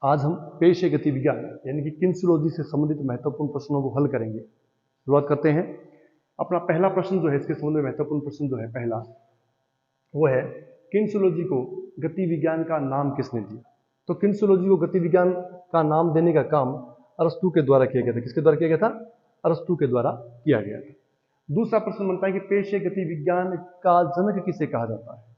आज हम पेश गति विज्ञान यानी कि किन्सियोलॉजी से संबंधित महत्वपूर्ण प्रश्नों को हल करेंगे। शुरुआत करते हैं। अपना पहला प्रश्न जो है, इसके संबंध में महत्वपूर्ण प्रश्न जो है पहला, वो है किन्सियोलॉजी को गति विज्ञान का नाम किसने दिया। तो किन्सियोलॉजी को गति विज्ञान का नाम देने का काम अरस्तु के द्वारा किया गया था। किसके द्वारा किया गया था? अरस्तु के द्वारा किया गया था। दूसरा प्रश्न बनता है कि पेश गति विज्ञान का जनक किसे कहा जाता है।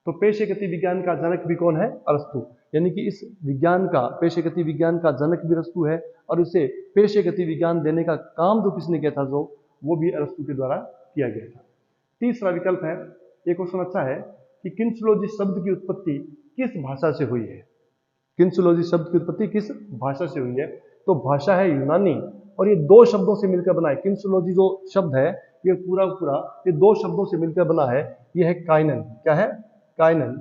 तो पेश गति विज्ञान का जनक भी कौन है? अरस्तु। यानी कि इस विज्ञान का, पेश गति विज्ञान का जनक भी अरस्तु है, और इसे पेश गति विज्ञान देने का काम जो किसने किया था, जो वो भी अरस्तु के द्वारा किया गया था। तीसरा विकल्प है, एक क्वेश्चन अच्छा है कि किन्सियोलॉजी शब्द की उत्पत्ति किस भाषा से हुई है। किन्सियोलॉजी शब्द की उत्पत्ति किस भाषा से हुई है? तो भाषा है यूनानी, और ये दो शब्दों से मिलकर बना है। किन्सियोलॉजी जो शब्द है ये पूरा ये दो शब्दों से मिलकर बना है। ये है काइनन। क्या है? काइनन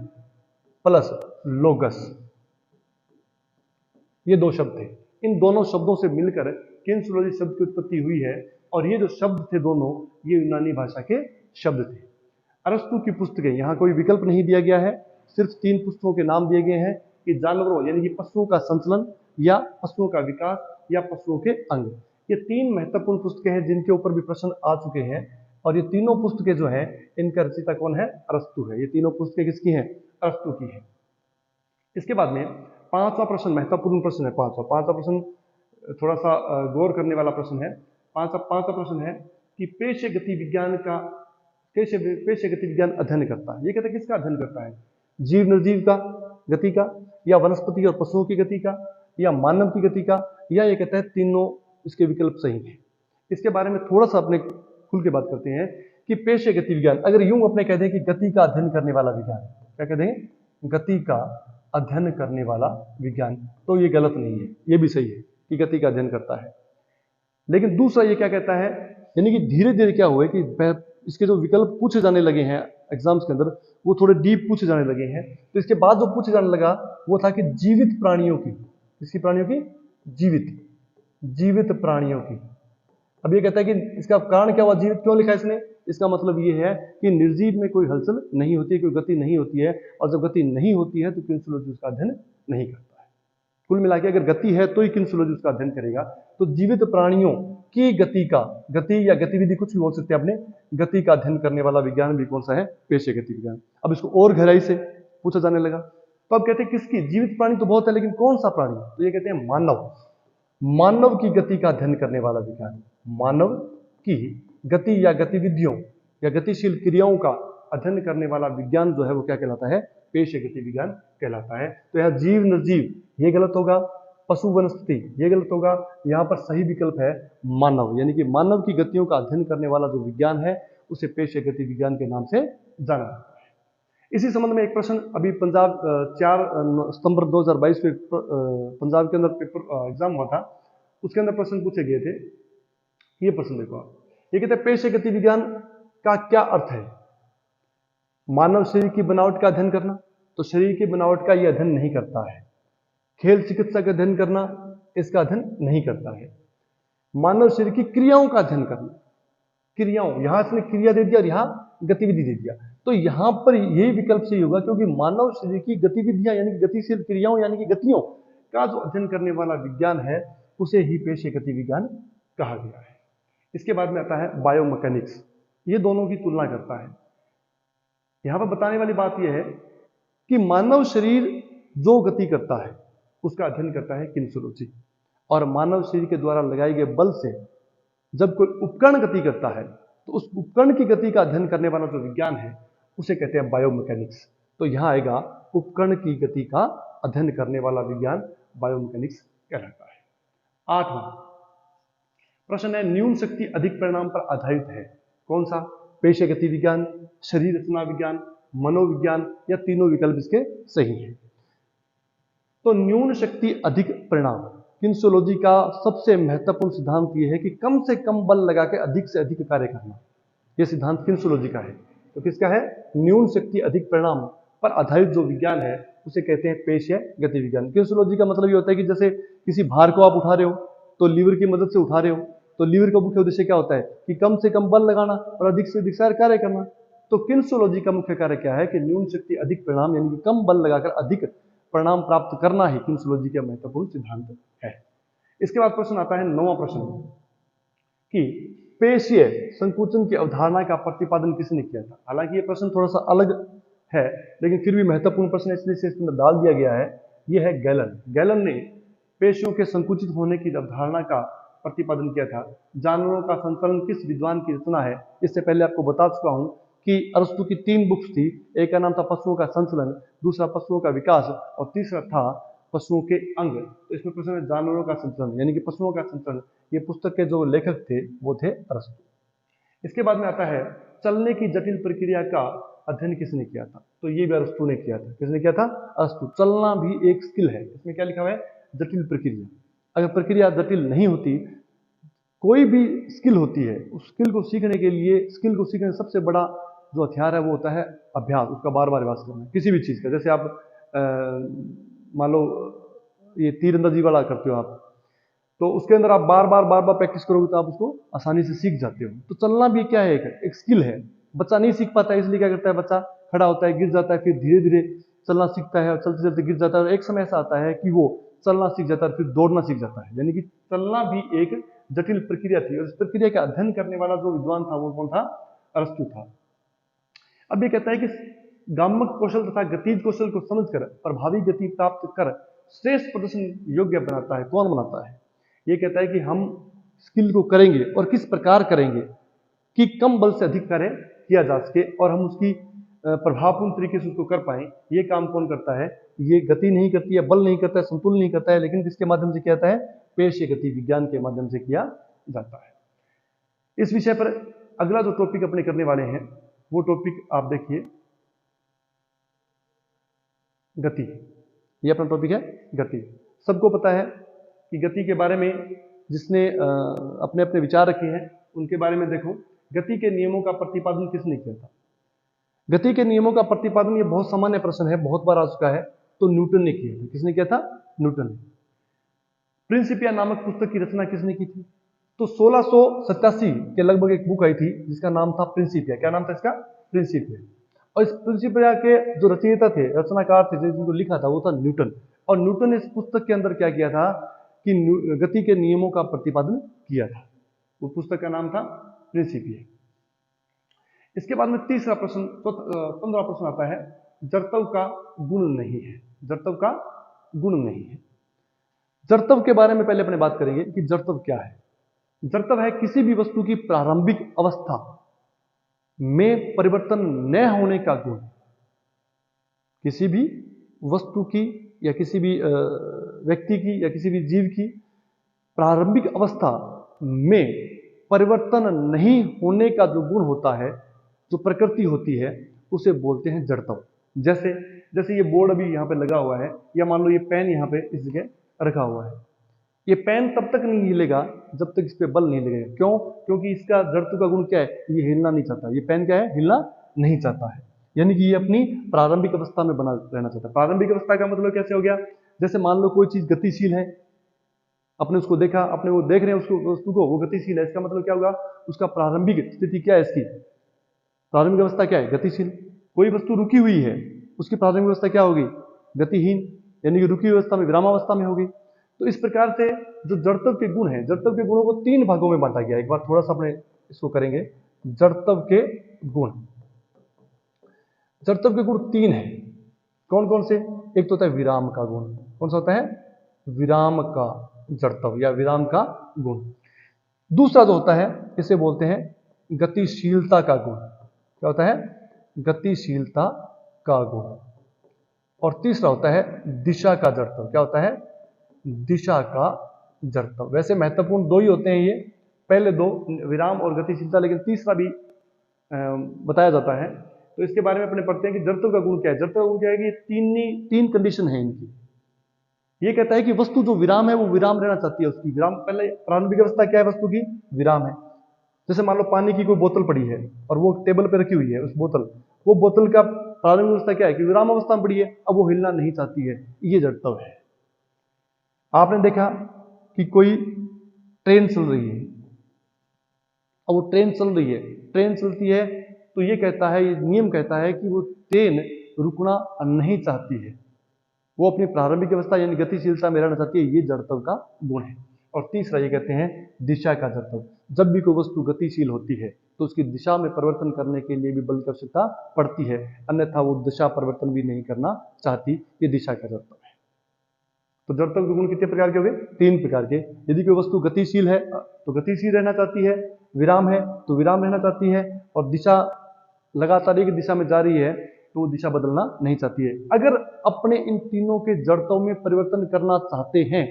प्लस लोगस, ये दो शब्द थे। इन दोनों शब्दों से मिलकर किन्सियोलॉजी शब्द की उत्पत्ति हुई है, और ये जो शब्द थे दोनों, ये यूनानी भाषा के शब्द थे। अरस्तु की पुस्तकें, यहाँ कोई विकल्प नहीं दिया गया है, सिर्फ 3 पुस्तकों के नाम दिए गए हैं कि जानवरों यानी कि पशुओं का संचलन, या पशुओं का विकास, या पशुओं के अंग। ये 3 महत्वपूर्ण पुस्तकें हैं जिनके ऊपर भी प्रश्न आ चुके हैं, और ये तीनों पुस्तकें जो है इनका रचयिता कौन है? अरस्तु है। ये तीनों पुस्तकें किसकी हैं? अरस्तु की है। इसके बाद में पांचवा प्रश्न महत्वपूर्ण प्रश्न है। पांचवा प्रश्न थोड़ा सा गौर करने वाला प्रश्न है। पांचवा प्रश्न है कि पेश गति विज्ञान का पेश गति विज्ञान अध्ययन करता है। ये कहते हैं किसका अध्ययन करता है? जीव निर्जीव का गति का, या वनस्पति और पशुओं की गति का, या मानव की गति का, या ये कहता है तीनों इसके विकल्प सही हैं। इसके बारे में थोड़ा सा अपने खुल के बात करते हैं कि पेश गति विज्ञान, अगर यूं अपने कह दें कि गति का अध्ययन करने वाला विज्ञान, क्या कह दें? गति का अध्ययन करने वाला विज्ञान, तो ये गलत नहीं है, ये भी सही है कि गति का अध्ययन करता है। लेकिन दूसरा ये क्या कहता है, यानी कि धीरे धीरे क्या हुआ कि इसके जो विकल्प पूछे जाने लगे हैं एग्जाम्स के अंदर, वो थोड़े डीप पूछे जाने लगे हैं। तो इसके बाद जो पूछे जाने लगा वो था कि जीवित प्राणियों की, किसकी प्राणियों की? जीवित प्राणियों की। अब ये कहता है कि इसका कारण क्या हुआ, जीवित क्यों लिखा इसने? इसका मतलब ये है कि निर्जीव में कोई हलचल नहीं होती है, कोई गति नहीं होती है, और जब गति नहीं होती है तो किन्सियोलॉजी उसका अध्ययन नहीं करता है। कुल मिला के अगर गति है तो ही किन्सियोलॉजी उसका अध्ययन करेगा। तो जीवित प्राणियों की गति का, गति या गतिविधि कुछ भी बोल सकते हैं अपने, गति का अध्ययन करने वाला विज्ञान भी कौन सा है? पेश गति विज्ञान। अब इसको और गहराई से पूछा जाने लगा, तो अब कहते हैं किसकी? जीवित प्राणी तो बहुत है, लेकिन कौन सा प्राणी? तो ये कहते हैं मानव की गति का अध्ययन करने वाला विज्ञान। मानव की गति या गतिविधियों या गतिशील क्रियाओं का अध्ययन करने वाला विज्ञान जो है वो क्या कहलाता है? पेश गति विज्ञान कहलाता है। तो यहाँ जीव निर्जीव ये गलत होगा, पशु वनस्पति ये गलत होगा। यहाँ पर सही विकल्प है मानव, यानी कि मानव की गतियों का अध्ययन करने वाला जो विज्ञान है उसे पेश गति विज्ञान के नाम से जाना जाता है। इसी संबंध में एक प्रश्न अभी पंजाब 4 सितंबर 2022 में पंजाब के अंदर पेपर एग्जाम हुआ था, उसके अंदर प्रश्न पूछे गए थे। ये प्रश्न देखो आप, ये कहते हैं पेश गति विज्ञान का क्या अर्थ है? मानव शरीर की बनावट का अध्ययन करना, तो शरीर की बनावट का यह अध्ययन नहीं करता है। खेल चिकित्सा का अध्ययन करना, इसका अध्ययन नहीं करता है। मानव शरीर की क्रियाओं का अध्ययन करना, क्रियाओं, यहां इसने क्रिया दे दिया और यहां गतिविधि दे दिया, तो यहां पर यही विकल्प सही होगा, क्योंकि मानव शरीर की गतिविधियां यानी कि गतिशील क्रियाओं यानी कि गतियों का जो अध्ययन करने वाला विज्ञान है उसे ही पेश गति विज्ञान कहा गया है। इसके बाद में आता है बायोमैकेनिक्स। ये दोनों की तुलना करता है। यहां पर बताने वाली बात यह है कि मानव शरीर जो गति करता है उसका अध्ययन करता है किन्सियोलॉजी, और मानव शरीर के द्वारा लगाए गए बल से जब कोई उपकरण गति करता है तो उस उपकरण की गति का अध्ययन करने वाला जो विज्ञान है उसे कहते हैं बायोमैकेनिक्स। तो यहां आएगा उपकरण की गति का अध्ययन करने वाला विज्ञान बायोमैकेनिक्स कहलाता है। 8वां प्रश्न है, न्यून शक्ति अधिक परिणाम पर आधारित है। कौन सा? पेश गति विज्ञान, शरीर रचना विज्ञान, मनोविज्ञान, या तीनों विकल्प इसके सही हैं। तो न्यून शक्ति अधिक परिणाम, किन्सियोलॉजी का सबसे महत्वपूर्ण सिद्धांत यह है कि कम से कम बल लगा के अधिक से अधिक कार्य करना। यह सिद्धांत किन्सियोलॉजी का है। तो किसका है? न्यून शक्ति अधिक परिणाम पर आधारित जो विज्ञान है उसे कहते हैं पेश गति विज्ञान। किन्सियोलॉजी का मतलब ये होता है कि जैसे किसी भार को आप उठा रहे हो तो लीवर की मदद से उठा रहे हो, तो लीवर का मुख्य उद्देश्य क्या होता है कि कम से कम बल लगाना और अधिक से अधिक कार्य करना। तो किन्सियोलॉजी का मुख्य कार्य क्या है कि न्यून शक्ति अधिक परिणाम यानी कि कम बल लगाकर अधिक परिणाम प्राप्त करना ही किन्सिलोजी का महत्वपूर्ण सिद्धांत है। इसके बाद प्रश्न आता है 9वां प्रश्न कि पेशीय संकुचन की अवधारणा का प्रतिपादन किसने किया था। हालांकि ये प्रश्न थोड़ा सा अलग है, लेकिन फिर भी महत्वपूर्ण प्रश्न इसलिए से इसमें डाल दिया गया है। यह है गैलन। गैलन ने पेशियों के संकुचित होने की अवधारणा का प्रतिपादन किया था। जानवरों का संकलन किस विद्वान की रचना है। इससे पहले आपको बता चुका हूं कि अरस्तु की 3 बुक्स थी। एक का नाम था पशुओं का संचलन, दूसरा पशुओं का विकास और तीसरा था पशुओं के अंग। तो इसमें प्रश्न है जानवरों का संचलन यानी कि पशुओं का संचलन। ये पुस्तक के जो लेखक थे वो थे अरस्तु। इसके बाद में आता है चलने की जटिल प्रक्रिया का अध्ययन किसने किया था। तो ये भी अरस्तु ने किया था। किसने किया था? अरस्तु। चलना भी एक स्किल है। इसमें क्या लिखा हुआ है? जटिल प्रक्रिया। अगर प्रक्रिया जटिल नहीं होती, कोई भी स्किल होती है, उस स्किल को सीखने के लिए, स्किल को सीखने का सबसे बड़ा जो हथियार है वो होता है अभ्यास, उसका बार बार अभ्यास करना किसी भी चीज़ का। जैसे आप मान लो ये तीरंदाजी वाला करते हो आप, तो उसके अंदर आप बार बार प्रैक्टिस करोगे तो आप उसको आसानी से सीख जाते हो। तो चलना भी क्या है? एक स्किल है। बच्चा नहीं सीख पाता है, इसलिए क्या करता है? बच्चा खड़ा होता है, गिर जाता है, फिर धीरे धीरे चलना सीखता है और चलते चलते गिर जाता है और एक समय ऐसा आता है कि वो चलना सीख जाता है, फिर दौड़ना सीख जाता है। यानी कि चलना भी एक जटिल प्रक्रिया थी और इस प्रक्रिया का अध्ययन करने वाला जो विद्वान था वो कौन था? अरस्तु था। अब ये कहता है कि गामक कौशल तथा गतिज कौशल को समझकर प्रभावी गति प्राप्त कर श्रेष्ठ प्रदर्शन योग्य बनाता है। कौन बनाता है? ये कहता है कि हम स्किल को करेंगे और किस प्रकार करेंगे कि कम बल से अधिक कार्य किया जा सके और हम उसकी प्रभावपूर्ण तरीके से उसको कर पाए। ये काम कौन करता है? ये गति नहीं करती है, बल नहीं करता है, संतुलन नहीं करता है, लेकिन किसके माध्यम से किया जाता है? पेशीय गति विज्ञान के माध्यम से किया जाता है। इस विषय पर अगला जो टॉपिक अपने करने वाले हैं वो टॉपिक आप देखिए, गति। ये अपना टॉपिक है गति। सबको पता है कि गति के बारे में जिसने अपने अपने विचार रखे हैं उनके बारे में देखो। गति के नियमों का प्रतिपादन किसने किया था? गति के नियमों का प्रतिपादन, ये बहुत सामान्य प्रश्न है, बहुत बार आ चुका है। तो न्यूटन ने किया था। किसने किया था? न्यूटन ने। प्रिंसिपिया नामक पुस्तक की रचना किसने की थी? तो 1687 के लगभग एक बुक आई थी जिसका नाम था प्रिंसिपिया। क्या नाम था इसका? प्रिंसिपिया। और इस प्रिंसिपिया के जो रचयिता थे, रचनाकार थे, जिनको लिखा था वो था न्यूटन। और न्यूटन ने इस पुस्तक के अंदर क्या किया था कि गति के नियमों का प्रतिपादन किया था। वो पुस्तक का नाम था प्रिंसिपिया। इसके बाद में तीसरा प्रश्न, 15वां प्रश्न आता है जड़त्व का गुण नहीं है। जड़त्व का गुण नहीं है। जड़त्व के बारे में पहले अपने बात करेंगे कि जड़त्व क्या है। जड़त्व है किसी भी वस्तु की प्रारंभिक अवस्था में परिवर्तन न होने का गुण। किसी भी वस्तु की या किसी भी व्यक्ति की या किसी भी जीव की प्रारंभिक अवस्था में परिवर्तन नहीं होने का जो गुण होता है, जो प्रकृति होती है, उसे बोलते हैं जड़त्व। जैसे जैसे ये बोर्ड अभी यहाँ पे लगा हुआ है, या मान लो ये पेन यहाँ पे इस जगह रखा हुआ है। ये पेन तब तक नहीं हिलेगा जब तक इस पे बल नहीं लगेगा। क्यों? क्योंकि इसका जड़त्व का गुण क्या है? ये हिलना नहीं चाहता। ये पेन क्या है? हिलना नहीं चाहता है। यानी कि ये अपनी प्रारंभिक अवस्था में बना रहना चाहता है। प्रारंभिक अवस्था का मतलब कैसे हो गया? जैसे मान लो कोई चीज गतिशील है, अपने उसको देखा, अपने वो देख रहे हैं उसको, वस्तु को, वो गतिशील है। इसका मतलब क्या होगा? उसका प्रारंभिक स्थिति क्या है? इसकी प्रारंभिक अवस्था क्या है? गतिशील। कोई वस्तु रुकी हुई है, उसकी प्रारंभिक अवस्था क्या होगी? गतिहीन, यानी कि रुकी अवस्था में, विरामावस्था में होगी। तो इस प्रकार से जो जड़त्व के गुण हैं, जड़त्व के गुणों को 3 भागों में बांटा गया। एक बार थोड़ा सा अपने इसको करेंगे। जड़त्व के गुण, जड़त्व के गुण 3 हैं। कौन कौन से? एक तो होता है विराम का गुण। कौन सा होता है? विराम का जड़त्व या विराम का गुण। दूसरा जो होता है इसे बोलते हैं गतिशीलता का गुण। क्या होता है? गतिशीलता का गुण। और तीसरा होता है दिशा का जड़त्व। क्या होता है? दिशा का जड़त्व। वैसे महत्वपूर्ण 2 ही होते हैं ये, पहले 2 विराम और गतिशीलता, लेकिन तीसरा भी बताया जाता है। तो इसके बारे में अपने पढ़ते हैं कि जड़त्व का गुण क्या है। जड़त्व का गुण क्या है कि 3 कंडीशन है इनकी। ये कहता है कि वस्तु जो विराम है वो विराम रहना चाहती है। उसकी विराम, पहले प्रारंभिक अवस्था क्या है वस्तु की? विराम है। जैसे मान लो पानी की कोई बोतल पड़ी है और वो टेबल पे रखी हुई है, उस बोतल, वो बोतल का प्रारंभिक अवस्था क्या है? कि विराम अवस्था में पड़ी है, अब वो हिलना नहीं चाहती है। ये जड़त्व है। आपने देखा कि कोई ट्रेन चल रही है, अब वो ट्रेन चल रही है, ट्रेन चलती है, तो ये कहता है, ये नियम कहता है कि वो ट्रेन रुकना नहीं चाहती है। वो अपनी प्रारंभिक अवस्था यानी गतिशीलता में रहना चाहती है, ये जड़त्व का गुण है। और तीसरा ये कहते हैं दिशा का जड़त्व। जब भी कोई वस्तु गतिशील होती है तो उसकी दिशा में परिवर्तन करने के लिए भी बल की आवश्यकता पड़ती है, अन्यथा वो दिशा परिवर्तन भी नहीं करना चाहती। ये दिशा का जड़त्व है। तो जड़त्व के गुण कितने प्रकार के हो गए? 3 प्रकार के। यदि कोई वस्तु गतिशील है तो गतिशील रहना चाहती है, विराम है तो विराम रहना चाहती है, और दिशा लगातार एक दिशा में जा रही है तो वो दिशा बदलना नहीं चाहती है। अगर अपने इन तीनों के जड़त्व में परिवर्तन करना चाहते हैं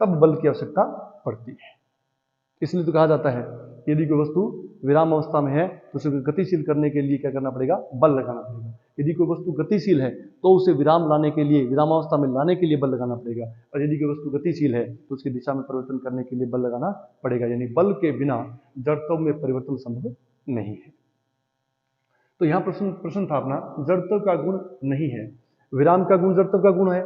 तब बल की आवश्यकता पड़ती है। इसलिए तो कहा जाता है यदि कोई वस्तु विराम अवस्था में है तो उसे गतिशील करने के लिए क्या करना पड़ेगा? बल लगाना पड़ेगा। यदि कोई वस्तु गतिशील है तो उसे विराम लाने के लिए, विरामावस्था में लाने के लिए बल लगाना पड़ेगा। और यदि कोई वस्तु गतिशील है तो उसकी दिशा में परिवर्तन करने के लिए बल लगाना पड़ेगा। यानी बल के बिना जड़त्व में परिवर्तन संभव नहीं है। तो यहाँ प्रश्न था अपना, जड़त्व का गुण नहीं है, विराम का गुण जड़त्व का गुण है।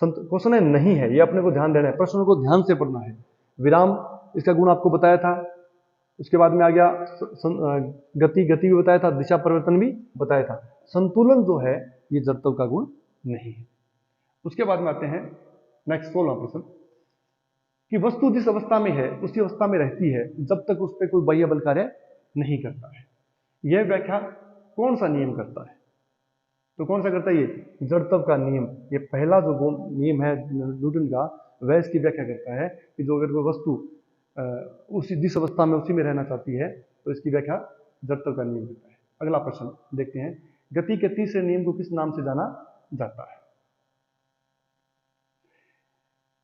क्वेश्चन है नहीं है, ये अपने को ध्यान देना है, प्रश्नों को ध्यान से पढ़ना है। विराम इसका गुण आपको बताया था, उसके बाद में आ गया गति भी बताया था, दिशा परिवर्तन भी बताया था। संतुलन जो है ये जड़त्व का गुण नहीं है। उसके बाद में आते हैं नेक्स्ट 16वां प्रश्न कि वस्तु जिस अवस्था में है उसी अवस्था में रहती है जब तक उस पर कोई बाह्य बल कार्य नहीं करता है। यह व्याख्या कौन सा नियम करता है? तो कौन सा करता है? ये जड़त्व का नियम। ये पहला जो नियम है न्यूटन का, वह इसकी व्याख्या करता है कि जो अगर कोई वस्तु उसी जिस अवस्था में उसी में रहना चाहती है तो इसकी व्याख्या जड़त्व का नियम करता है। अगला प्रश्न देखते हैं, गति के तीसरे नियम को किस नाम से जाना जाता है?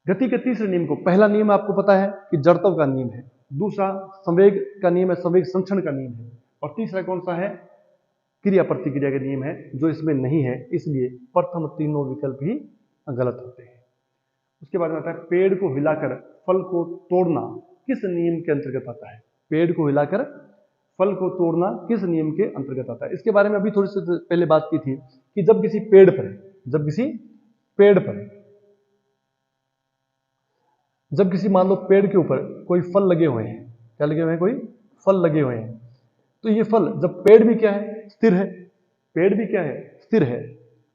गति के तीसरे नियम को, पहला नियम आपको पता है कि जड़त्व का नियम है, दूसरा संवेग का नियम है, संवेग संरक्षण का नियम है, और तीसरा कौन सा है? क्रिया प्रतिक्रिया का नियम है, जो इसमें नहीं है, इसलिए प्रथम तीनों विकल्प ही गलत होते हैं। उसके बाद में आता है पेड़ को हिलाकर फल को तोड़ना किस नियम के अंतर्गत आता है? पेड़ को हिलाकर फल को तोड़ना किस नियम के अंतर्गत आता है? इसके बारे में अभी थोड़ी सी पहले बात की थी कि जब किसी पेड़ पर जब किसी मान लो पेड़ के ऊपर कोई फल लगे हुए हैं, क्या लगे हुए हैं? कोई फल लगे हुए हैं, तो ये फल, जब पेड़ भी क्या है? स्थिर है। पेड़ भी क्या है? स्थिर है,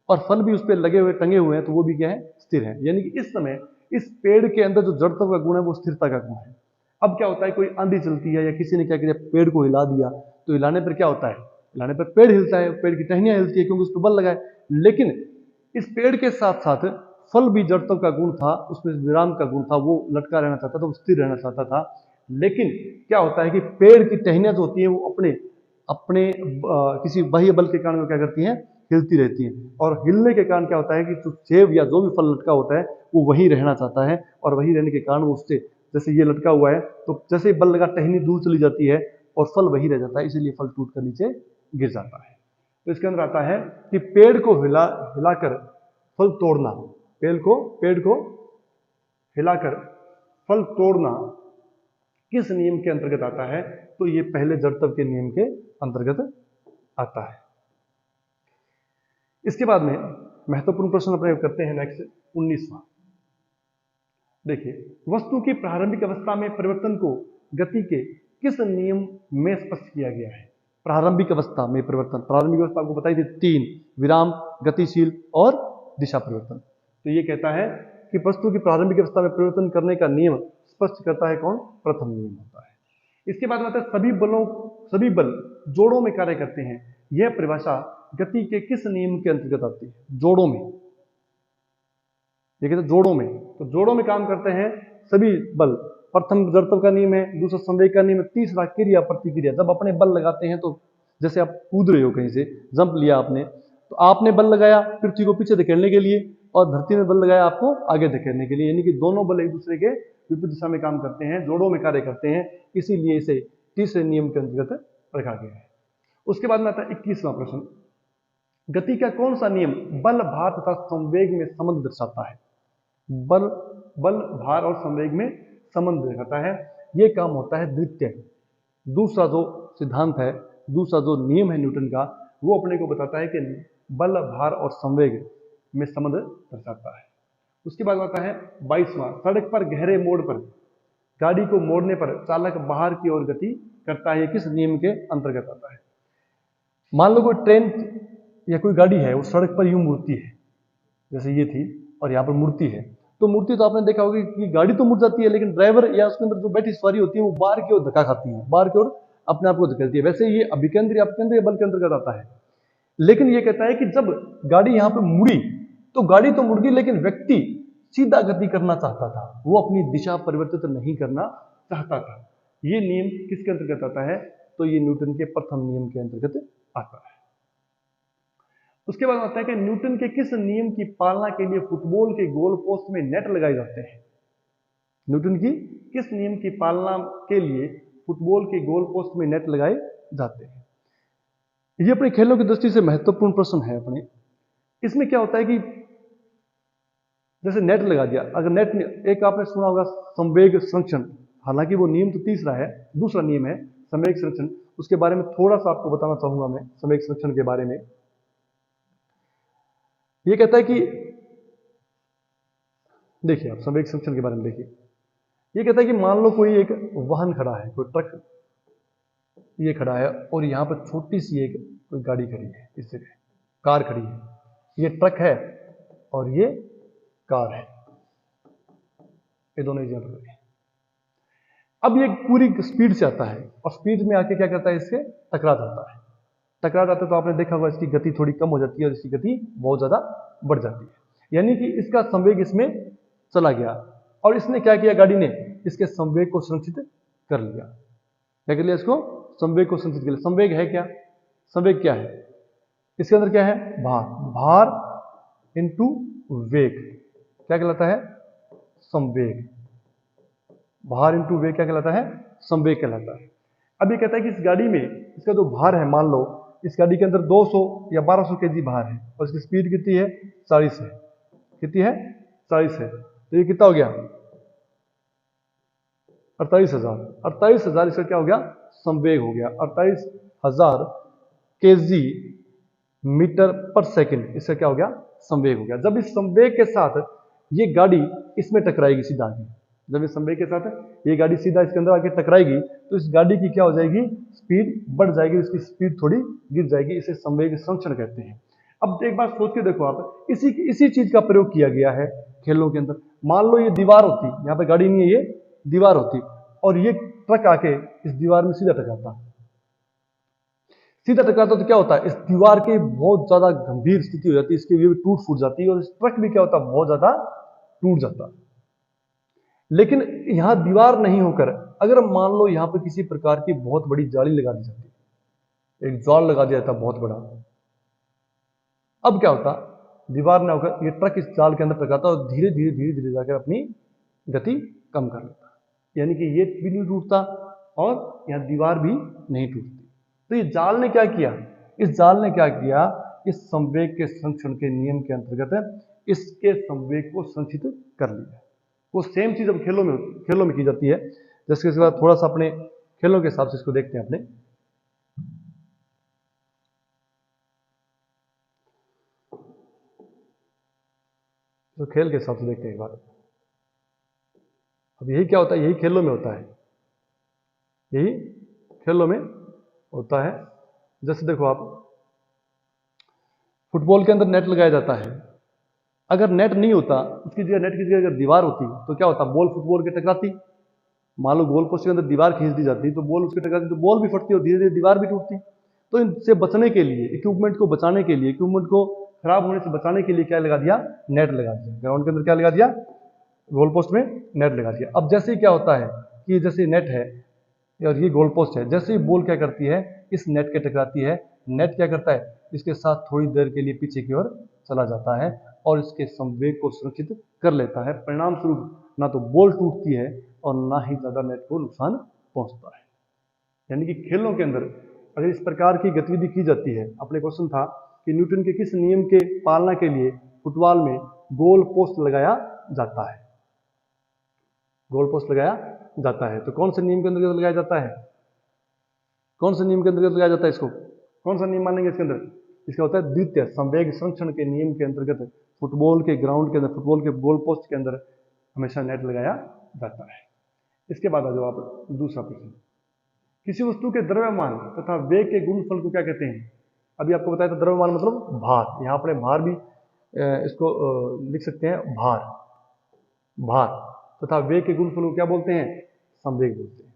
और फल भी उस पर लगे हुए, टंगे हुए हैं, तो वो भी क्या है? स्थिर है। यानी कि इस समय इस पेड़ के अंदर जो जड़त्व का गुण है वो स्थिरता का गुण है। अब क्या होता है, कोई आंधी चलती है या किसी ने क्या किया, पेड़ को हिला दिया, तो हिलाने पर क्या होता है? हिलाने पर पेड़ हिलता है, पेड़ की टहनियां हिलती है, क्योंकि उस पर बल लगा है। लेकिन इस पेड़ के साथ साथ फल भी जड़त्व का गुण था, उसमें विराम का गुण था, वो लटका रहना चाहता था, वो स्थिर रहना चाहता था। लेकिन क्या होता है कि पेड़ की टहनियां जो होती हैं वो अपने किसी बाह्य बल के कारण वो क्या करती हैं? हिलती रहती हैं, और हिलने के कारण क्या होता है कि जो सेब या जो भी फल लटका होता है वो वहीं रहना चाहता है, और वहीं रहने के कारण वो उससे, जैसे ये लटका हुआ है तो जैसे बल लगा टहनी दूर चली जाती है और फल वहीं रह जाता है, इसीलिए फल टूट कर नीचे गिर जाता है। तो इसके अंदर आता है कि पेड़ को हिलाकर फल तोड़ना, पेड़ को हिलाकर फल तोड़ना किस नियम के अंतर्गत आता है? तो ये पहले जड़त्व के नियम के अंतर्गत आता है। इसके बाद में महत्वपूर्ण प्रश्न अपने करते हैं नेक्स्ट 19वां। देखिए, वस्तु की प्रारंभिक अवस्था में परिवर्तन को गति के किस नियम में स्पष्ट किया गया है? प्रारंभिक अवस्था में परिवर्तन, प्रारंभिक अवस्था आपको बताई थी 3, विराम, गतिशील और दिशा परिवर्तन। तो ये कहता है कि वस्तु की प्रारंभिक अवस्था में परिवर्तन करने का नियम स्पष्ट करता है कौन? प्रथम नियम होता है। इसके बाद में आता है सभी बल जोड़ों में कार्य करते हैं। यह परिभाषा गति के किस नियम के अंतर्गत आती है? जोड़ों में। ये कहते हैं जोड़ों में, तो जोड़ों में काम करते हैं सभी बल। प्रथम जड़त्व का नियम है, दूसरा संवेग का नियम है, तीसरा क्रिया प्रतिक्रिया। जब अपने बल लगाते हैं तो जैसे आप कूद रहे हो, कहीं से जंप लिया आपने, तो आपने बल लगाया पृथ्वी को पीछे धकेलने के लिए, और धरती ने बल लगाया आपको आगे धकेलने के लिए, यानी कि दोनों बल एक दूसरे के विपरीत दिशा में काम करते हैं, जोड़ों में कार्य करते हैं, इसीलिए इसे तीसरे नियम के अंतर्गत रखा गया है। उसके बाद में आता है 21वां प्रश्न, गति का कौन सा नियम बल, भार तथा संवेग में संबंध दर्शाता है? बल, भार और संवेग में संबंध दिखाता है। यह काम होता है द्वितीय। दूसरा जो सिद्धांत है, दूसरा जो नियम है न्यूटन का, वो अपने को बताता है कि बल, भार और संवेग में संबंध दर्शाता है। उसके बाद आता है 22वां, सड़क पर गहरे मोड़ पर गाड़ी को मोड़ने पर चालक बाहर की ओर गति करता है, किस नियम के अंतर्गत आता है? मान लो कोई ट्रेन या कोई गाड़ी है, वो सड़क पर यूं मुड़ती है, जैसे ये थी और यहाँ पर मूर्ति है, तो मूर्ति तो आपने देखा होगा कि गाड़ी तो मुड़ जाती है, लेकिन ड्राइवर या उसके अंदर जो बैठी सवारी होती है वो बाहर की ओर धक्का खाती है, बाहर की ओर अपने आप को धकेलती है। वैसे ये अभिकेंद्री अपकेंद्री बल के अंतर्गत आता है। लेकिन ये कहता है कि जब गाड़ी यहाँ पे मुड़ी तो गाड़ी तो मुड़ गई, लेकिन व्यक्ति सीधा गति करना चाहता था, वो अपनी दिशा परिवर्तित नहीं करना चाहता था। ये नियम किसके अंतर्गत आता है? तो ये न्यूटन के प्रथम नियम के अंतर्गत आता है। उसके बाद आता है कि न्यूटन के किस नियम की पालना के लिए फुटबॉल के गोल पोस्ट में नेट लगाए जाते हैं? न्यूटन की किस नियम की पालना के लिए फुटबॉल के गोल पोस्ट में नेट लगाए जाते हैं? ये अपने खेलों की दृष्टि से महत्वपूर्ण प्रश्न है अपने। इसमें क्या होता है कि जैसे नेट लगा दिया, अगर नेट, एक आपने सुना होगा संवेग संरक्षण, हालांकि वो नियम तो तीसरा है, दूसरा नियम है संवेग संरक्षण, उसके बारे में थोड़ा सा आपको बताना चाहूंगा मैं संवेग संरक्षण के बारे में। ये कहता है कि देखिए, आप संवेग संरक्षण के बारे में देखिए, ये कहता है कि मान लो कोई एक वाहन खड़ा है, कोई ट्रक ये खड़ा है, और यहां पर छोटी सी एक कोई गाड़ी खड़ी है, इस जगह कार खड़ी है, ये ट्रक है और ये कार है, ये दोनों एग्जाम्पल खड़ी है। अब ये पूरी स्पीड से आता है और स्पीड में आके क्या करता है, इससे टकरा जाता है। टकरा जाता है तो आपने देखा होगा इसकी गति थोड़ी कम हो जाती है और इसकी गति बहुत ज्यादा बढ़ जाती है, यानी कि इसका संवेग इसमें चला गया, और इसने क्या किया, गाड़ी ने इसके संवेग को संरक्षित कर लिया। क्या कर लिया? इसको संवेग को संरक्षित कर लिया। संवेग है क्या? संवेग क्या है? इसके अंदर क्या है? भार। भार इंटू वेग क्या कहलाता है? संवेग। भार इंटू वेग क्या कहलाता है? संवेग कहलाता है। अब ये कहता है कि इस गाड़ी में इसका जो भार है, मान लो इस गाड़ी के अंदर 200 या 1200 केजी भार है और इसकी स्पीड कितनी है? 40 है। कितनी है? 40 है। तो ये कितना हो गया? 48,000। 48,000 इसका क्या हो गया? संवेग हो गया। 48,000 केजी मीटर पर सेकंड इसका क्या हो गया? संवेग हो गया। जब इस संवेग के साथ ये गाड़ी इसमें टकराएगी सीधा आगे, जब इस संवेग के साथ ये गाड़ी सीधा इसके अंदर आके टकराएगी तो इस गाड़ी की क्या हो जाएगी? स्पीड बढ़ जाएगी, इसकी स्पीड थोड़ी गिर जाएगी। इसे संवेग संरक्षण कहते हैं। अब एक बात सोच के देखो आप, इसी चीज का प्रयोग किया गया है खेलों के अंदर। मान लो ये दीवार होती, यहाँ पे गाड़ी नहीं है, ये दीवार होती, और ये ट्रक आके इस दीवार में सीधा टकराता, सीधा टकराता तो क्या होता है? इस दीवार की बहुत ज्यादा गंभीर स्थिति हो जाती है, इसकी भी टूट फूट जाती है और इस ट्रक भी क्या होता है? बहुत ज्यादा टूट जाता। लेकिन यहां दीवार नहीं होकर अगर मान लो यहां पर किसी प्रकार की बहुत बड़ी जाली लगा दी जाती, एक जाल लगा दिया जाता बहुत बड़ा, अब क्या होता? दीवार ना होकर ये ट्रक इस जाल के अंदर टकराता और धीरे धीरे धीरे धीरे जाकर अपनी गति कम कर लेता, यानी कि ये भी नहीं टूटता और यहां दीवार भी नहीं टूटती। तो ये जाल ने क्या किया? इस जाल ने क्या किया? इस संवेग के संरक्षण के नियम के अंतर्गत इसके संवेग को संरक्षित कर लिया। वो सेम चीज अब खेलों में की जाती है। जैसे इसके बाद थोड़ा सा अपने खेलों के हिसाब से इसको देखते हैं अपने। तो खेल के हिसाब से देखते हैं एक बार। अब यही क्या होता है? यही खेलों में होता है, यही खेलों में होता है। जैसे देखो आप, फुटबॉल के अंदर नेट लगाया जाता है। अगर नेट नहीं होता, उसकी जगह नेट की जगह अगर दीवार होती तो क्या होता? बॉल फुटबॉल के टकराती, मान लो गोल पोस्ट के अंदर दीवार खींच दी जाती तो बॉल उसके टकराती तो बॉल भी फटती और धीरे धीरे दीवार भी टूटती। तो इनसे बचने के लिए, इक्विपमेंट को बचाने के लिए, इक्विपमेंट को खराब होने से बचाने के लिए क्या लगा दिया? नेट लगा दिया। ग्राउंड के अंदर क्या लगा दिया? गोल पोस्ट में नेट लगा दिया। अब जैसे ही क्या होता है कि जैसे नेट है और ये गोल पोस्ट है, जैसे ही बॉल क्या करती है? इस नेट के टकराती है, नेट क्या करता है? इसके साथ थोड़ी देर के लिए पीछे की ओर चला जाता है और इसके संवेग को सुरक्षित कर लेता है। परिणाम स्वरूप ना तो बॉल टूटती है और ना ही ज्यादा नेट को नुकसान पहुंचता है। यानी कि खेलों के अंदर अगर इस प्रकार की गतिविधि की जाती है, अपने क्वेश्चन था कि न्यूटन के किस नियम के पालना के लिए फुटबॉल में गोल पोस्ट लगाया जाता है? गोल पोस्ट लगाया जाता है। तो कौन से नियम के अंतर्गत लगाया जाता है? कौन से नियम के अंतर्गत लगाया जाता है इसको? कौन सा नियम मानेंगे इसके अंदर? इसका होता है द्वितीय संवेग संरक्षण के नियम के अंतर्गत फुटबॉल के ग्राउंड के अंदर, फुटबॉल के गोल पोस्ट के अंदर हमेशा नेट लगाया जाता है। इसके बाद आ जाओ आप दूसरा प्रश्न। किसी वस्तु के द्रव्यमान तथा वेग के गुणनफल को क्या कहते हैं? अभी आपको बताया था द्रव्यमान मतलब भार। यहाँ अपने भार भी इसको लिख सकते हैं भार, भार तथा वेग के गुणनफल को क्या बोलते हैं? संवेग बोलते हैं।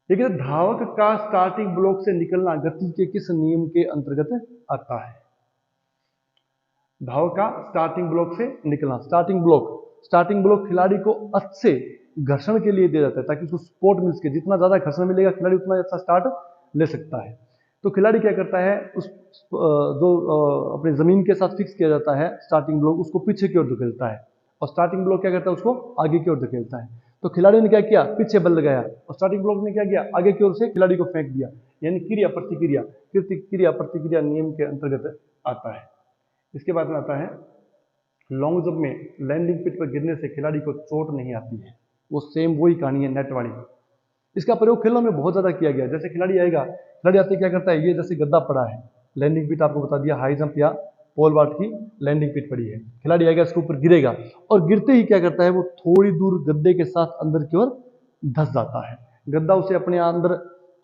देखिए धावक का स्टार्टिंग ब्लॉक से निकलना गति के किस नियम के अंतर्गत आता है? धावक का स्टार्टिंग ब्लॉक से निकलना, स्टार्टिंग ब्लॉक खिलाड़ी को अच्छे घर्षण के लिए दिया जाता है ताकि उसको सपोर्ट मिल सके। जितना ज्यादा घर्षण मिलेगा खिलाड़ी उतना अच्छा स्टार्ट ले सकता है। तो खिलाड़ी क्या करता है, उस जो अपनी जमीन के साथ फिक्स किया जाता है स्टार्टिंग ब्लॉक, उसको पीछे की ओर धकेलता है और स्टार्टिंग ब्लॉक क्या करता है, उसको आगे की ओर धकेलता है। तो खिलाड़ी ने क्या किया, पीछे बल लगाया और स्टार्टिंग ब्लॉक ने क्या किया, आगे की ओर से खिलाड़ी को फेंक दिया। यानी क्रिया प्रतिक्रिया नियम के अंतर्गत आता है। इसके बाद में आता है लॉन्ग जंप में लैंडिंग पिट पर गिरने से खिलाड़ी को चोट नहीं आती है। वो सेम वही कहानी है नेट वाली। इसका प्रयोग खेलों में बहुत ज्यादा किया गया। जैसे खिलाड़ी आएगा, खिलाड़ी आते क्या करता है, ये जैसे गद्दा पड़ा है, लैंडिंग पिट आपको बता दिया, हाई जंप या पोल वाल्ट की लैंडिंग पिट पड़ी है। खिलाड़ी आएगा, इसके ऊपर गिरेगा और गिरते ही क्या करता है, वो थोड़ी दूर गद्दे के साथ अंदर की ओर धंस जाता है। गद्दा उसे अपने अंदर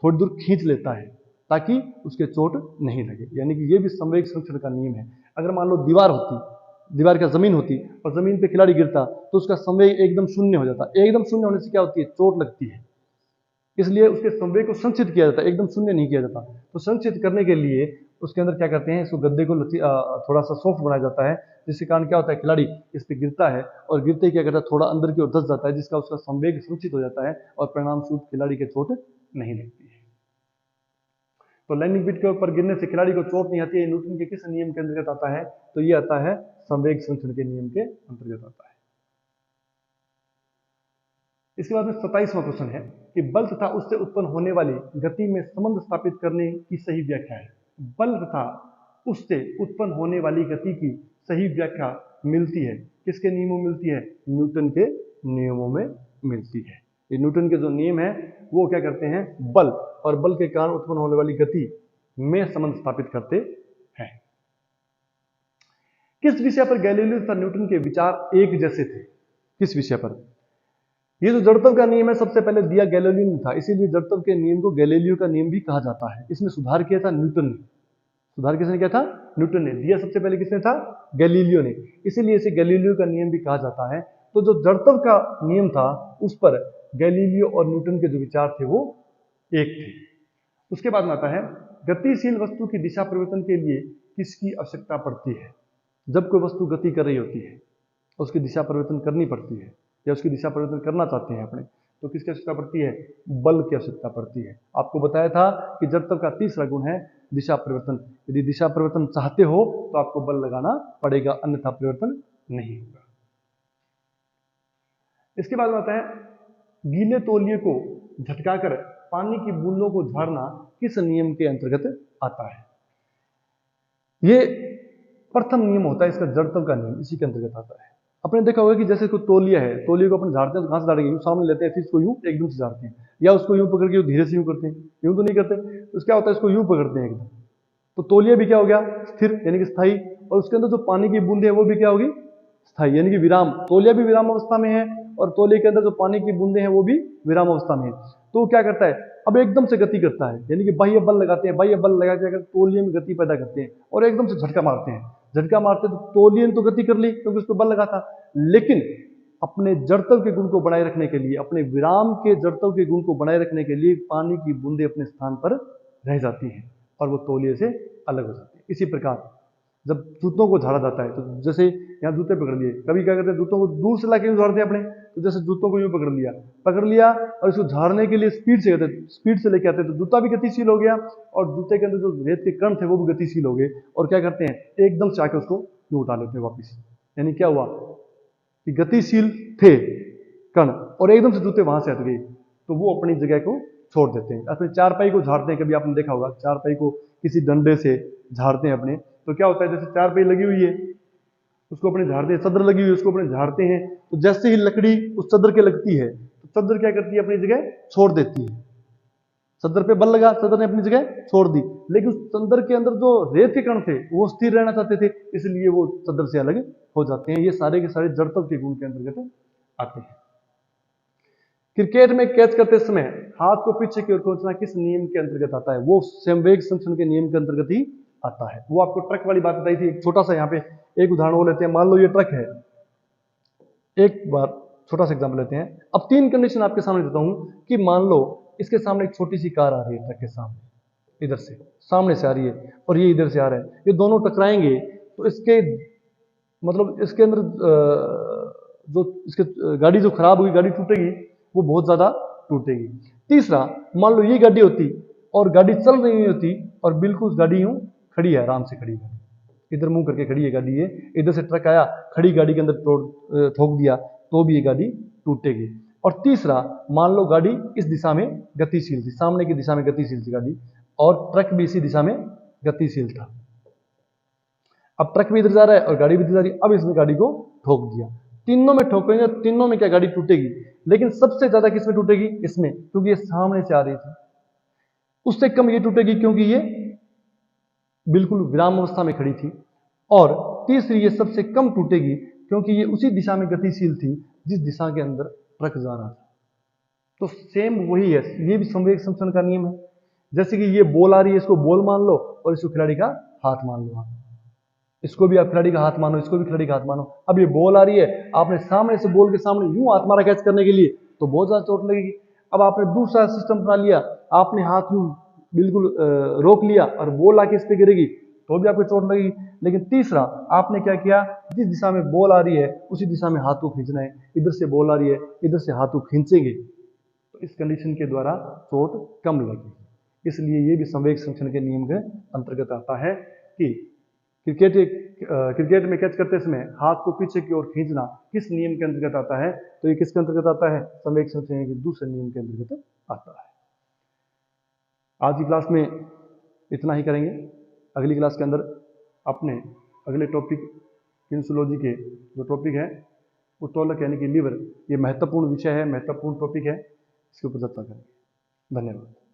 थोड़ी दूर खींच लेता है ताकि उसके चोट नहीं लगे। यानी कि ये भी संवेग संरक्षण का नियम है। अगर मान लो दीवार का जमीन होती और जमीन पे खिलाड़ी गिरता तो उसका संवेग एकदम शून्य हो जाता। एकदम शून्य होने से क्या होती है, चोट लगती है। इसलिए उसके संवेग को संचित किया जाता है, एकदम शून्य नहीं किया जाता। तो संचित करने के लिए उसके अंदर क्या करते हैं, इसको गद्दे को थोड़ा सा सॉफ्ट बनाया जाता है, जिसके कारण क्या होता है, खिलाड़ी इस पे गिरता है और गिरते ही क्या करता है, थोड़ा अंदर की ओर धंस जाता है, जिसका उसका संवेग संचित हो जाता है और परिणाम स्वरूप खिलाड़ी के चोट नहीं लगती है। तो लैंडिंग पिट के ऊपर गिरने से खिलाड़ी को चोट नहीं आती है। न्यूटन के किस नियम के अंतर्गत आता है? तो ये आता है संवेग संरक्षण के नियम के अंतर्गत आता है। इसके बाद में 27वां क्वेश्चन है कि बल तथा उससे उत्पन्न होने वाली गति में संबंध स्थापित करने की सही व्याख्या है। बल तथा उससे उत्पन्न होने वाली गति की सही व्याख्या मिलती है किसके नियमों में मिलती है? न्यूटन के नियमों में मिलती है। ये न्यूटन के जो नियम है वो क्या करते हैं, बल और बल के कारण उत्पन्न होने वाली गति में संबंध स्थापित करते हैं। किस विषय पर गैलीलियो तथा न्यूटन के विचार एक जैसे थे? किस विषय पर? ये जो जड़त्व का नियम है सबसे पहले दिया गैलीलियो ने था, इसीलिए जड़त्व के नियम को गैलीलियो का नियम भी कहा जाता है। इसमें सुधार किया था न्यूटन ने। सुधार किसने किया था? न्यूटन ने। दिया सबसे पहले किसने था? गैलीलियो ने। इसीलिए इसे गैलीलियो का नियम भी कहा जाता है। तो जो जड़त्व का नियम था उस पर गैलीलियो और न्यूटन के जो विचार थे वो एक थे। उसके बाद में आता है गतिशील वस्तु की दिशा परिवर्तन के लिए किसकी आवश्यकता पड़ती है? जब कोई वस्तु गति कर रही होती है उसकी दिशा परिवर्तन करनी पड़ती है या उसकी दिशा परिवर्तन करना चाहते हैं अपने, तो किसकी आवश्यकता पड़ती है? बल की आवश्यकता पड़ती है। आपको बताया था कि जड़त्व का तीसरा गुण है दिशा परिवर्तन। यदि दिशा परिवर्तन चाहते हो तो आपको बल लगाना पड़ेगा, अन्यथा परिवर्तन नहीं होगा। इसके बाद आता है गीले तौलिए को झटकाकर पानी की बूंदों को झाड़ना किस नियम के अंतर्गत आता है? ये प्रथम नियम होता है इसका, जड़त्व का नियम इसी के अंतर्गत आता है। आपने देखा होगा कि जैसे कोई तौलिया है, तौलिए को अपन झाड़ते हैं तो कहां से झाड़ेंगे? यूं सामने लेते हैं, फिर इसको यूं एकदम से झाड़ते हैं, या उसको यूं पकड़ के धीरे से यूं करते हैं, यूं तो नहीं करते। तो क्या होता है, इसको यूं पकड़ते हैं एकदम, तो तौलिया भी क्या हो गया? स्थिर यानी कि स्थायी। और उसके अंदर जो पानी की बूंदे है वो भी क्या होगी? स्थायी यानी कि विराम। तौलिया भी विराम अवस्था में है और तौलिए के अंदर जो पानी की बूंदे हैं वो भी विराम अवस्था में है। तो क्या करता है, अब एकदम से गति करता है, यानी कि बाह्य बल लगाते हैं, बाह्य बल लगा के अगर तौलिए में गति पैदा करते हैं और एकदम से झटका मारते हैं। झटका मारते तो तौलिए ने तो गति कर ली क्योंकि उसको बल लगा था, लेकिन अपने जड़त्व के गुण को बनाए रखने के लिए, अपने विराम के जड़त्व के गुण को बनाए रखने के लिए पानी की बूंदे अपने स्थान पर रह जाती हैं और वो तौलिए से अलग हो जाती है। इसी प्रकार जब जूतों को झाड़ा जाता है, तो जैसे यहाँ जूते पकड़ लिए, कभी क्या करते हैं जूतों को दूर से लाके झाड़ते हैं अपने, तो जैसे जूतों को यूं पकड़ लिया और इसको झाड़ने के लिए स्पीड से लेके आते हैं, तो जूता भी गतिशील हो गया और जूते के अंदर जो रेत के कण थे वो भी गतिशील हो गए। और क्या करते हैं, एकदम से आके उसको यूं उठा लेते हैं वापिस। यानी क्या हुआ कि गतिशील थे कण और एकदम से जूते वहां से हट गए, तो वो अपनी जगह को छोड़ देते हैं। अपने चारपाई को झाड़ते हैं, कभी आपने देखा होगा चारपाई को किसी डंडे से झाड़ते हैं अपने, तो क्या होता है, जैसे चारपाई लगी हुई है उसको अपने झाड़ते हैं, चद्दर लगी हुई है उसको अपने झाड़ते हैं, तो जैसे ही लकड़ी उस चद्दर के लगती है तो चद्दर क्या करती है, अपनी जगह छोड़ देती है। चद्दर पे बल लगा, चद्दर ने अपनी जगह छोड़ दी, लेकिन उस चद्दर के अंदर जो रेत के कण थे वो स्थिर रहना चाहते थे, इसलिए वो चद्दर से अलग हो जाते हैं। ये सारे के सारे जड़त्व के गुण के अंतर्गत आते हैं। क्रिकेट में कैच करते समय हाथ को पीछे की ओर खींचना किस नियम के अंतर्गत आता है? वो संवेग संरक्षण के नियम के अंतर्गत ही आता है। वो आपको ट्रक वाली बात बताई थी। एक छोटा सा यहाँ पे एक उदाहरण वो लेते हैं। मान लो ये ट्रक है, एक बार छोटा सा एग्जाम्पल लेते हैं। अब 3 कंडीशन आपके सामने देता हूं कि मान लो इसके सामने एक छोटी सी कार आ रही है, ट्रक के सामने इधर से सामने से आ रही है और ये इधर से आ रहा है, ये दोनों टकराएंगे तो इसके मतलब इसके अंदर जो इसके गाड़ी जो खराब हुई, गाड़ी टूटेगी, वो बहुत ज्यादा टूटेगी। तीसरा, मान लो ये गाड़ी होती और गाड़ी चल रही होती और बिल्कुल गाड़ी यूं खड़ी है, आराम से खड़ी है, इधर मुंह करके खड़ी है गाड़ी, ये इधर से ट्रक आया, खड़ी गाड़ी के अंदर ठोक दिया तो भी ये गाड़ी टूटेगी। और तीसरा, मान लो गाड़ी इस दिशा में गतिशील थी, सामने की दिशा में गतिशील थी गाड़ी, और ट्रक भी इसी दिशा में गतिशील था। अब ट्रक भी इधर जा रहा है और गाड़ी भी इधर जा रही है, अब इसने गाड़ी को ठोक दिया। तीनों में ठोकेंगे, तीनों में क्या गाड़ी टूटेगी, लेकिन सबसे ज्यादा किसमें टूटेगी, इसमें, क्योंकि ये सामने से आ रही थी। उससे कम ये टूटेगी क्योंकि ये बिल्कुल विराम अवस्था में खड़ी थी। और तीसरी, ये सबसे कम टूटेगी क्योंकि ये उसी दिशा में गतिशील थी जिस दिशा के अंदर ट्रक जा रहा था। तो सेम वही है, ये भी संवेग संरक्षण का नियम है। जैसे कि ये बॉल आ रही है, इसको बॉल मान लो और इसको खिलाड़ी का हाथ मान लो, इसको भी आप खिलाड़ी का हाथ मानो, इसको भी खिलाड़ी का हाथ मानो। अब ये बॉल आ रही है, आपने सामने से बॉल के सामने यूं हाथ मारा कैच करने के लिए तो बहुत ज्यादा चोट लगेगी। अब आपने दूसरा सिस्टम बना लिया, आपने हाथ यूं बिल्कुल रोक लिया और बॉल आके इस पे गिरेगी तो भी आपको चोट लगेगी। लेकिन तीसरा, आपने क्या किया, जिस दिशा में बॉल आ रही है उसी दिशा में हाथ को खींचना है, इधर से बॉल आ रही है, इधर से हाथ को खींचेंगे तो इस कंडीशन के द्वारा चोट कम लगेगी। इसलिए ये भी संवेग संरक्षण के नियम के अंतर्गत आता है कि क्रिकेट में कैच करते समय हाथ को पीछे की ओर खींचना किस नियम के अंतर्गत आता है, तो ये किसके अंतर्गत आता है, संवेग संरक्षण के दूसरे नियम के अंतर्गत आता है। आज की क्लास में इतना ही करेंगे। अगली क्लास के अंदर अपने अगले टॉपिक किन्सियोलॉजी के जो टॉपिक है उत्तोलक यानी कि लीवर, ये महत्वपूर्ण विषय है, महत्वपूर्ण टॉपिक है, इसके ऊपर चर्चा करेंगे। धन्यवाद।